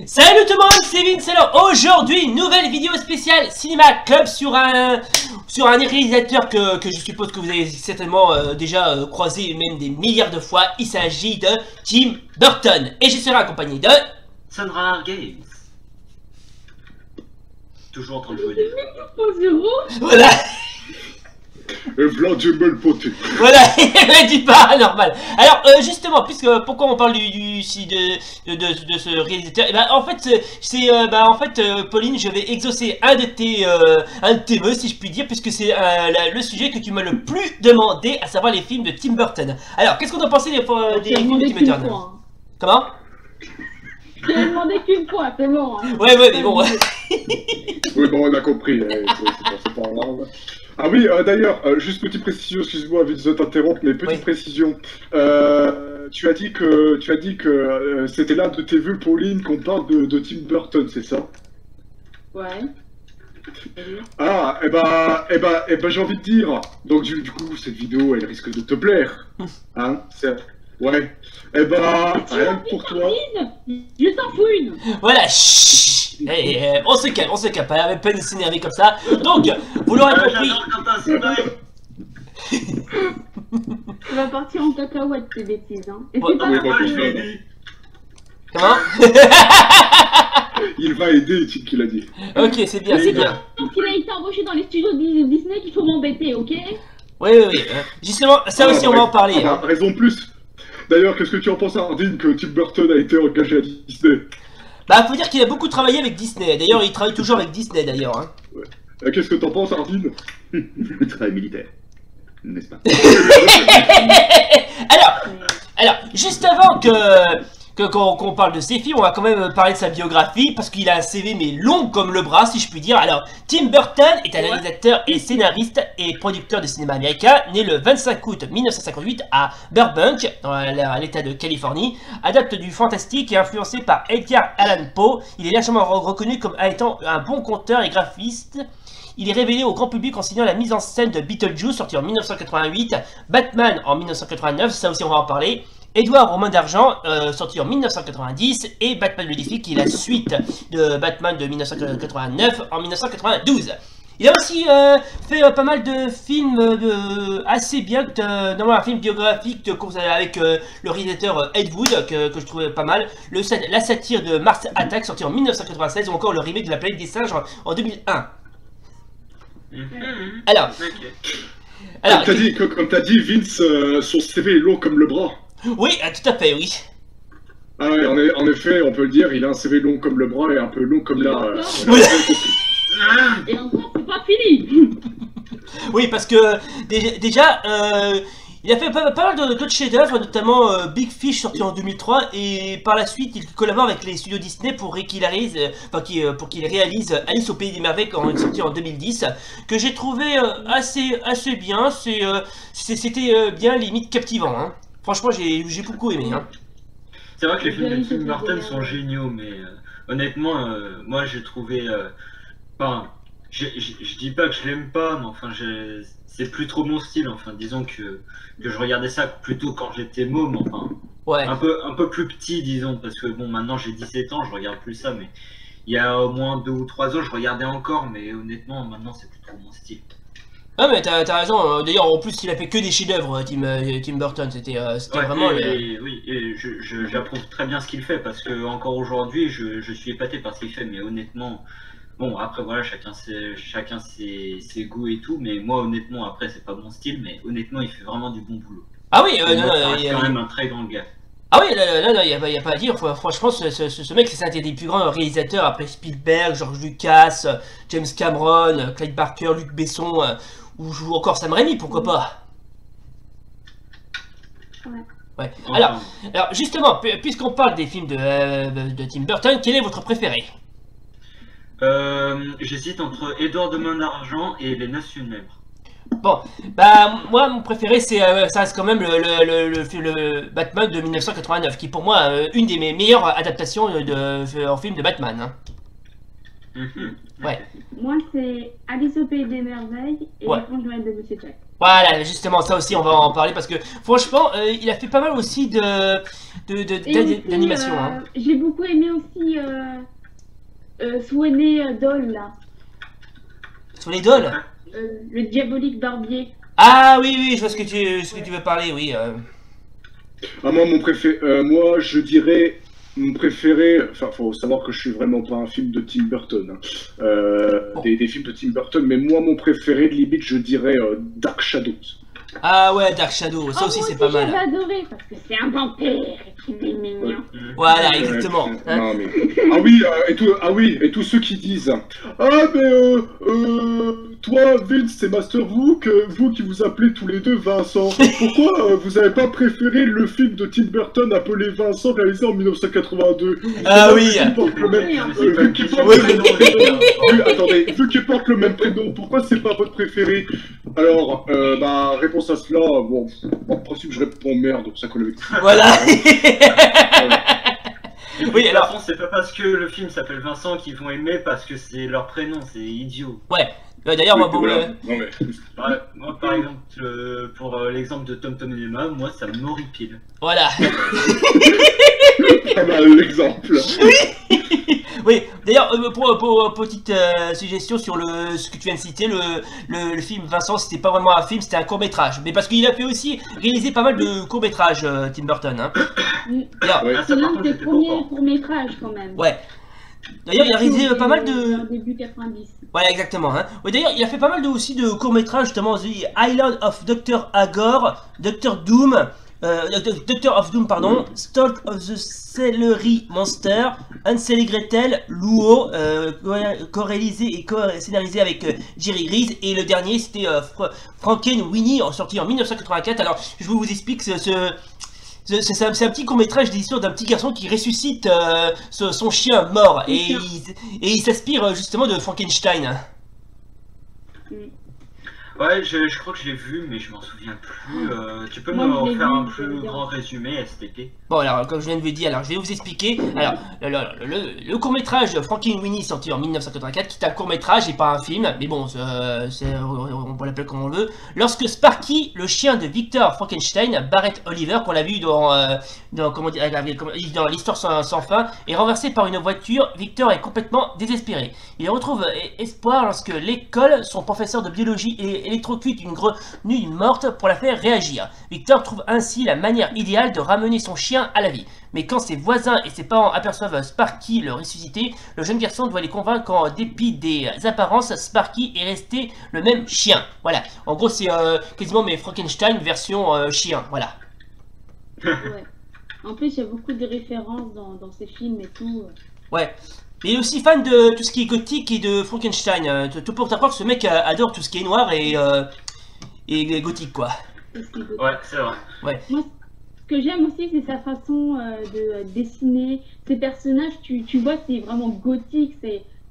Salut tout le monde, c'est Vince. Alors aujourd'hui, nouvelle vidéo spéciale Cinéma Club sur un réalisateur que je suppose que vous avez certainement déjà croisé même des milliards de fois. Il s'agit de Tim Burton. Et je serai accompagné de... Sandra Games. Toujours en train de jouer des jeux. Voilà. Et Vladimir Poté. Voilà, il dit pas normal. Alors justement, pourquoi on parle de ce réalisateur, et ben en fait Pauline, je vais exaucer un de tes vœux, si je puis dire, puisque c'est le sujet que tu m'as le plus demandé, à savoir les films de Tim Burton. Alors qu'est-ce qu'on a pensé des films de Tim Burton? Comment? Je t'ai demandé qu'une fois, c'est bon. Hein. Ouais, mais bon. Oui, bon, on a compris. C'est pas grave. Ah oui, d'ailleurs, juste petite précision, excuse-moi, vite de t'interrompre, mais petite précision. Tu as dit que c'était l'un de tes vœux, Pauline, qu'on parle de Tim Burton, c'est ça? Ouais. Ah, j'ai envie de dire. Donc du coup, cette vidéo, elle risque de te plaire, hein? Ouais. Rien que pour toi. Je t'en fous une. Voilà, chut. On se calme, pas la peine de s'énerver comme ça. Donc, vous l'aurez compris. Ça va partir en cacahuète, ces bêtises, hein. Et Ouais, c'est pas oui, normal. je vais aider. Comment? Il va aider, Tim, qu'il a dit. Ok, c'est bien, c'est bien. Parce qu'il a été embauché dans les studios de Disney qu'il faut m'embêter, ok? Oui. Justement, ça aussi, on va en parler. Hein. Raison de plus. D'ailleurs, qu'est-ce que tu en penses, Hardin, que Tim Burton a été engagé à Disney? Bah, faut dire qu'il a beaucoup travaillé avec Disney. D'ailleurs, il travaille toujours avec Disney, d'ailleurs. Hein. Ouais. Qu'est-ce que t'en penses, Hardin? Le travail militaire, n'est-ce pas? alors, juste avant qu'on parle de ses films, on va quand même parler de sa biographie, parce qu'il a un CV mais long comme le bras, si je puis dire. Alors, Tim Burton est un réalisateur et scénariste et producteur de cinéma américain, né le 25 août 1958 à Burbank, dans l'état de Californie, adepte du fantastique et influencé par Edgar Allan Poe. Il est largement reconnu comme étant un bon conteur et graphiste. Il est révélé au grand public en signant la mise en scène de Beetlejuice, sorti en 1988, Batman en 1989, ça aussi on va en parler, Edouard Romain d'Argent, sorti en 1990, et Batman le défi, qui est la suite de Batman de 1989 en 1992. Il a aussi fait pas mal de films assez bien, notamment un film biographique avec le réalisateur Ed Wood, que je trouvais pas mal, la satire de Mars Attack, sorti en 1996, ou encore le remake de La Planète des Singes en 2001. Alors, Comme t'as dit, Vince, son CV est long comme le bras. Oui, tout à fait, oui. Ah ouais, en effet, on peut le dire, il a un CV long comme le bras et un peu long comme la... Et encore, c'est pas fini. Oui, parce que déjà, il a fait pas mal d'autres chefs-d'œuvre, notamment Big Fish, sorti en 2003, et par la suite, il collabore avec les studios Disney pour qu'il réalise Alice au Pays des Merveilles, quand il est sorti en 2010, que j'ai trouvé assez bien. C'était bien, limite captivant. Hein. Franchement, j'ai beaucoup aimé. Hein. C'est vrai que les films de Tim Burton sont géniaux, mais honnêtement, moi j'ai trouvé... Enfin, je dis pas que je l'aime pas, mais enfin, c'est plus trop mon style. Enfin, disons que je regardais ça plutôt quand j'étais môme, enfin. Ouais. Un peu plus petit, disons, parce que bon, maintenant j'ai 17 ans, je regarde plus ça, mais il y a au moins 2 ou 3 ans, je regardais encore, mais honnêtement, maintenant c'est plus trop mon style. Ah mais t'as raison, d'ailleurs en plus il a fait que des chefs-d'œuvre, Tim Burton, c'était Ouais, vraiment... oui, et j'approuve très bien ce qu'il fait, parce que encore aujourd'hui, je suis épaté par ce qu'il fait, mais honnêtement... Bon, après voilà, chacun ses goûts et tout, mais moi honnêtement, après c'est pas mon style, mais honnêtement il fait vraiment du bon boulot. Ah oui, c'est quand même un très grand gars. Ah oui, là, y a pas à dire, franchement, ce mec, c'est un des plus grands réalisateurs, après Spielberg, George Lucas, James Cameron, Clyde Barker, Luc Besson, ou encore Sam Raimi, pourquoi pas. Ouais. Alors justement, puisqu'on parle des films de Tim Burton, quel est votre préféré? J'hésite entre Edouard de Main d'Argent et Les 9 Funèbres. Bon, bah moi mon préféré ça reste quand même le Batman de 1989, qui est pour moi une des meilleures adaptations en film de Batman. Hein. Ouais. Moi, c'est Alice au Pays des Merveilles et Ouais. l'étrange Noël de Monsieur Jack. Voilà, justement, ça aussi, on va en parler parce que franchement, il a fait pas mal aussi d'animation. Hein. J'ai beaucoup aimé aussi Swanee Doll, là. Sur les dolls. Le diabolique barbier. Ah oui, oui, je vois ce que tu veux parler, oui. Ah, moi, moi, je dirais mon préféré. Enfin, faut savoir que je suis vraiment pas un film de Tim Burton. Hein. Bon. Des films de Tim Burton, mais moi, mon préféré, limite, je dirais Dark Shadows. Ah ouais, Dark Shadow, ça aussi moi c'est pas mal. J'avais adoré parce que c'est un vampire et qu'il est mignon. Voilà, exactement. Hein. Non, mais... ah oui, et tous ceux qui disent ah mais toi Vince c'est Master vous qui vous appelez tous les deux Vincent, pourquoi vous avez pas préféré le film de Tim Burton appelé Vincent réalisé en 1982? Ah oui. Attendez, vu qu'il porte le même prénom, pourquoi c'est pas votre préféré? Alors, réponse à cela, bon, en principe je réponds merde, donc ça colle avec tout. Voilà. Oui, alors c'est pas parce que le film s'appelle Vincent qu'ils vont aimer parce que c'est leur prénom, c'est idiot. Ouais. D'ailleurs, moi, bon, Non, mais... moi, par exemple, pour l'exemple de Tom Tom et Emma, moi, ça m'horripile. Voilà. Pas mal l'exemple. Oui, d'ailleurs, pour petite suggestion sur ce que tu viens de citer, le film Vincent, c'était pas vraiment un film, c'était un court-métrage. Mais parce qu'il a fait aussi réaliser pas mal de courts-métrages, Tim Burton. Hein. D'ailleurs, Ouais. C'est l'un des premiers courts-métrages quand même. ouais. D'ailleurs, il a réalisé pas mal de... Début 90. Voilà, exactement. Hein. Ouais, d'ailleurs, il a fait pas mal aussi de courts-métrages, justement, The Island of Dr. Agor, Dr. Doom, Doctor of Doom, pardon, Stalk of the Celery Monster, Hansel et Gretel, Luo, co-réalisé et co-scénarisé avec Jerry Grease, et le dernier c'était Frankenweenie, sorti en 1984. Alors, je vous explique c'est un petit court-métrage d'histoire d'un petit garçon qui ressuscite son chien mort, et il s'inspire justement de Frankenstein. Ouais, je crois que je l'ai vu, mais je m'en souviens plus. Tu peux Moi, me je l'ai refaire vu, un je plus l'ai grand résumé, STP? Bon, alors, comme je viens de vous dire, alors je vais vous expliquer. Alors, le court-métrage Frankenweenie, sorti en 1984, qui est un court-métrage et pas un film, mais bon, on peut l'appeler comme on veut. Lorsque Sparky, le chien de Victor Frankenstein, Barrett Oliver, qu'on l'a vu dans l'histoire sans fin, est renversé par une voiture, Victor est complètement désespéré. Il retrouve espoir lorsque l'école, son professeur de biologie électrocute une grenouille morte pour la faire réagir. Victor trouve ainsi la manière idéale de ramener son chien à la vie. Mais quand ses voisins et ses parents aperçoivent Sparky le ressusciter, le jeune garçon doit les convaincre qu'en dépit des apparences, Sparky est resté le même chien. Voilà, en gros c'est quasiment mes Frankenstein version chien, voilà. Ouais. En plus, il y a beaucoup de références dans ces films et tout. Ouais. Mais il est aussi fan de tout ce qui est gothique et de Frankenstein. Tout pour t'apprendre que ce mec adore tout ce qui est noir et gothique, quoi. Ouais, c'est vrai. Moi, ce que j'aime aussi, c'est sa façon de dessiner ses personnages. Tu vois, c'est vraiment gothique,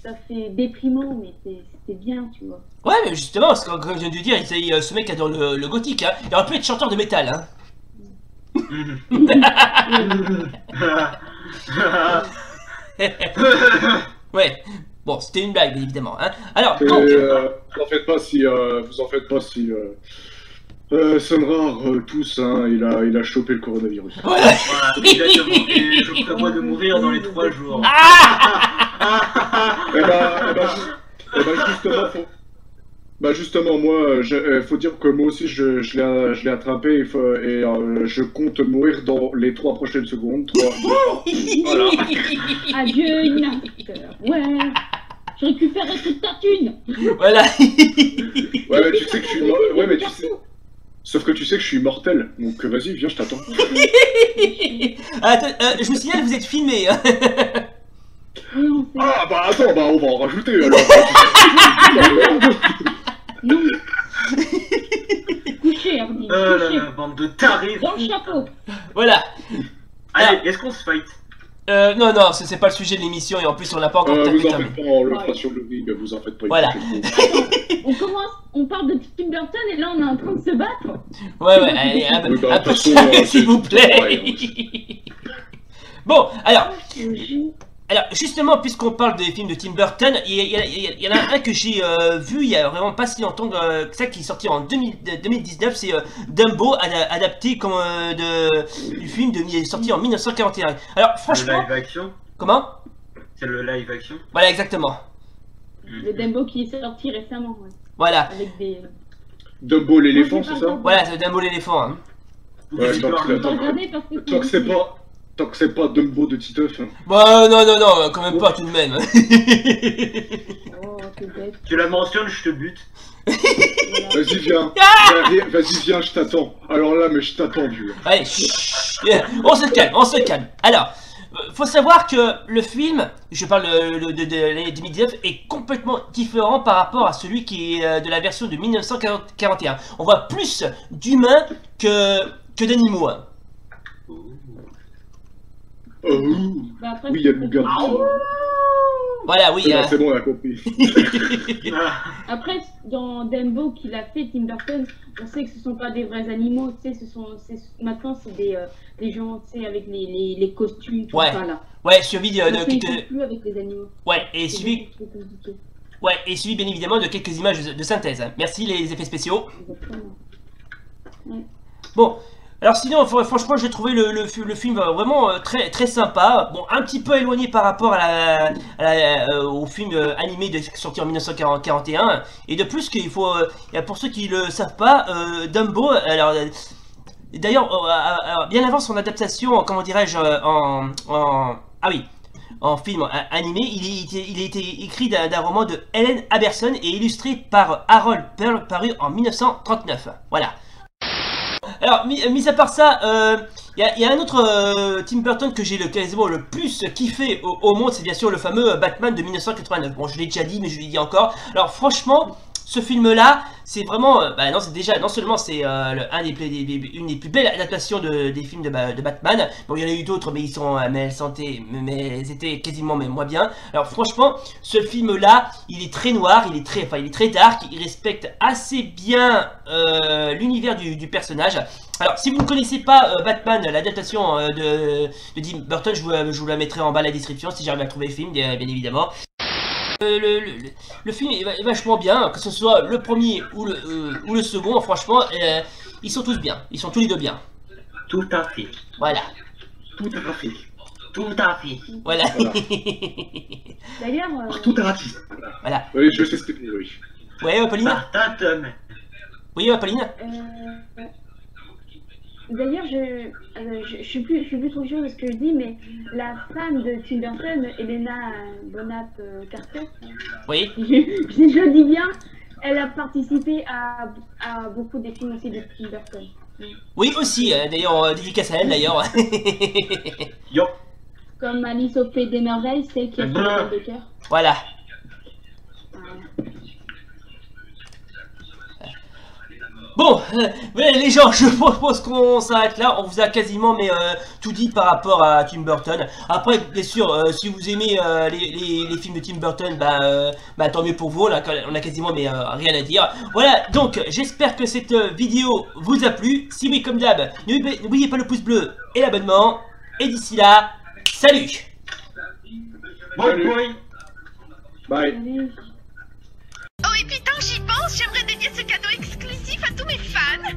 ça fait déprimant, mais c'est bien, tu vois. Ouais, mais justement, parce que, comme je viens de dire, ce mec adore le gothique. Hein. Il aurait pu être chanteur de métal. Hein. Ouais. Bon, c'était une blague, bien évidemment. Hein. Alors, donc... vous en faites pas si... Sonra, tous, hein, il a chopé le coronavirus. Voilà. Voilà, exactement. Et je prévois de mourir dans les 3 jours. Justement, moi, faut dire que moi aussi, je l'ai attrapé et je compte mourir dans les 3 prochaines secondes. Voilà. Adieu, Inator. Ouais. Je récupérerai toute ta thune. Voilà. Ouais, mais tu sais que je suis mort. Ouais, mais tu sais. Sauf que tu sais que je suis mortel, donc vas-y, viens, je t'attends. Attends, je vous signale, vous êtes filmé. Hein. Oui, on sait. Ah bah attends, on va en rajouter alors. Non. Couché, Hardy. Couché. Bande de tarés. Dans le chapeau. Voilà. Allez, est-ce qu'on se fight? Non, c'est pas le sujet de l'émission et en plus on l'a pas encore Vous tapé en comme... faites pas, on le fera sur le ring, vous en faites pas. Voilà. On parle de Tim Burton et là on est en train de se battre. Ouais, allez, un peu de s'il vous plaît. Bon, alors, Alors justement, puisqu'on parle des films de Tim Burton, il y en a un que j'ai vu il y a vraiment pas si longtemps que ça, qui est sorti en 2019, c'est Dumbo, adapté comme, du film sorti en 1941. Alors franchement... Le live action? Comment? C'est le live action? Voilà, exactement. Le Dumbo qui est sorti récemment, ouais. Voilà. Avec des... Dumbo l'éléphant, c'est ça? Voilà, c'est Dumbo l'éléphant. Hein. Ouais, D'accord. tant que c'est pas Dumbo de Titeuf. Hein. Bah non, quand même pas tout de même. Oh, c'est bête. Tu la mentionnes, je te bute. Voilà. Vas-y, viens. Vas-y, viens, je t'attends. Alors là, mais je t'attends, vieux. Allez, chut, on se calme, on se calme. Alors, faut savoir que le film, je parle de l'année 2019, est complètement différent par rapport à celui qui est de la version de 1941. On voit plus d'humains que d'animaux. Hein. Bah, après, Oui, il y a le loup-garou. Voilà, oui. C'est bon, on a compris. Après, dans Dumbo qu'il a fait, Tim Burton, on sait que ce sont pas des vrais animaux, tu sais, maintenant c'est des gens, tu sais, avec les costumes, tout Ouais. ça là. Ouais, suivi de Maintenant, ils quelques... font plus avec les animaux. Ouais, et C'est suivi... beaucoup trop compliqué. Ouais, et suivi bien évidemment de quelques images de synthèse. Hein. Merci les effets spéciaux. Exactement. Ouais. Bon, alors sinon, franchement, j'ai trouvé le film vraiment très, très sympa. Bon, un petit peu éloigné par rapport au film animé sorti en 1941. Et de plus, qu'il faut, pour ceux qui le savent pas, Dumbo, alors... D'ailleurs, bien avant son adaptation, comment dirais-je, en film animé, il a été écrit d'un roman de Helen Aberson et illustré par Harold Pearl, paru en 1939. Voilà. Alors, mis à part ça, il y a un autre Tim Burton que j'ai quasiment le plus kiffé au monde, c'est bien sûr le fameux Batman de 1989. Bon, je l'ai déjà dit, mais je l'ai dit encore. Alors, franchement, ce film-là, c'est vraiment... non, c'est déjà, non seulement c'est une des plus belles adaptations des films de Batman. Bon, il y en a eu d'autres, mais elles étaient quasiment moins bien. Alors franchement, ce film-là, il est très noir, il est très dark, il respecte assez bien l'univers du personnage. Alors, si vous ne connaissez pas Batman, l'adaptation de Tim Burton, je vous la mettrai en bas à la description si j'arrive à trouver le film, bien évidemment. Le film est vachement bien, que ce soit le premier ou le second, franchement, ils sont tous bien, ils sont tous les deux bien. Tout à fait. Voilà. Tout à fait. Tout à fait. Voilà. D'ailleurs, Tout à fait. Voilà. Oui, je sais ce que tu dis, oui. Ouais, Pauline. Partatum. Oui, Pauline. d'ailleurs, je suis plus trop sûre de ce que je dis, mais la femme de Tim Burton, Helena Bonham Carter, Oui. si je le dis bien, elle a participé à beaucoup des films aussi de Tim Burton. Oui, aussi, d'ailleurs, dédicace à elle, d'ailleurs. Yo. Comme Alice au Pays des Merveilles, c'est qui a fait le de cœur. Voilà. Bon, les gens, je propose qu'on s'arrête là. On vous a quasiment tout dit par rapport à Tim Burton. Après, bien sûr, si vous aimez les films de Tim Burton, tant mieux pour vous. On a quasiment rien à dire. Voilà, donc j'espère que cette vidéo vous a plu. Si oui, comme d'hab, n'oubliez pas le pouce bleu et l'abonnement. Et d'ici là, salut. Bye bye. Bye. Allez. Oh, et puis tant que j'y pense, j'aimerais dédier ce cadeau exclusif à tous mes fans.